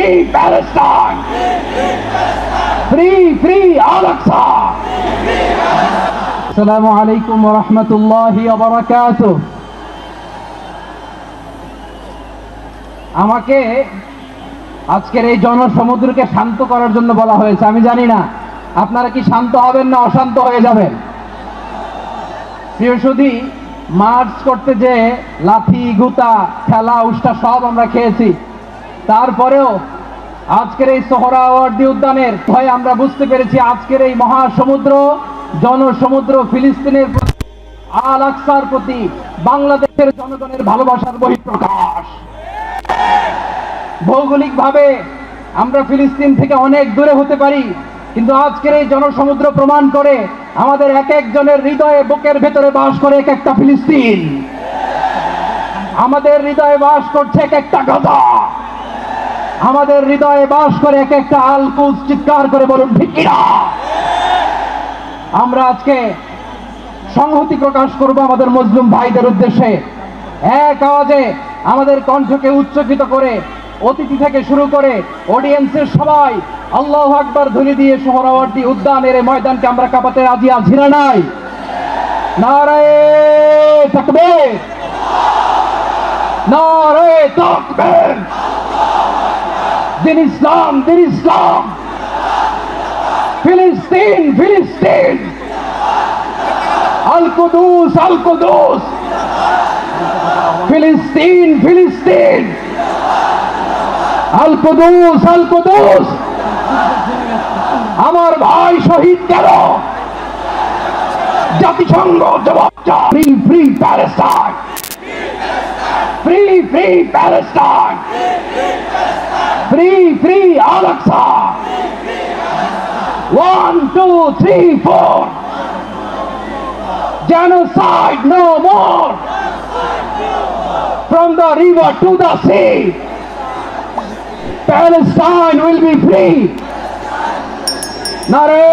free Palestine! Free, free Al-Aqsa! Assalamu alaikum wa rahmatullahi wa barakatuh. আমাকে আজকের এই জনসমুদ্রকে শান্ত করার জন্য বলা হয়েছে। আমি জানি না আপনারা কি শান্ত হবেন না অশান্ত হয়ে যাবেন। প্রিয় সুধী, মার্চ করতে যে লাথি গুতা খেলা উষ্টা সব আমরা খেয়েছি, তারপরেও আজকের এই সোহরাওয়ার্দী উদ্যানের ভয়ে আমরা বুঝতে পেরেছি আজকের এই মহাসমুদ্র জনসমুদ্র ফিলিস্তিনের প্রতি, আল আকসার প্রতি বাংলাদেশের জনগণের ভালোবাসার বহিঃপ্রকাশ। ভৌগোলিকভাবে আমরা ফিলিস্তিন থেকে অনেক দূরে হতে পারি, কিন্তু আজকের এই জনসমুদ্র প্রমাণ করে আমাদের এক একজনের হৃদয়ে বুকের ভেতরে বাস করে এক একটা ফিলিস্তিন। আমাদের হৃদয়ে বাস করছে এক একটা গাজা, আমাদের হৃদয়ে বাস করে এক একটা আল কুদস। চিৎকার করে বলুন ঠিক কিনা। আমরা আজকে সংহতি প্রকাশ করব আমাদের মুসলিম ভাইদের উদ্দেশ্যে। এক আওয়াজে আমাদের কণ্ঠকে উচ্চকিত করে অতিথি থেকে শুরু করে অডিয়েন্সের সবাই আল্লাহু আকবার ধ্বনি দিয়ে সোহরাওয়ার্দী উদ্যানের এই ময়দানকে আমরা কাঁপাতে রাজি আছি না নাই? নারায়ে তাকবীর, নারায়ে তাকবীর। দিন ইসলাম, দিন ইসলাম। ফিলিস্তিন, ফিলিস্তিন। আল কুদুস, আল কুদুস। ফিলিস্তিন, ফিলিস্তিন। আল কুদুস, আল কুদুস। আমার ভাই শহীদ কেন? জাতিসংঘ জবাব চায়। Free, free Palestine. Free, free Palestine. Free, free Al Aqsa. 1, 2, 3, 4. Genocide no more. From the river to the sea, Palestine will be free. Nare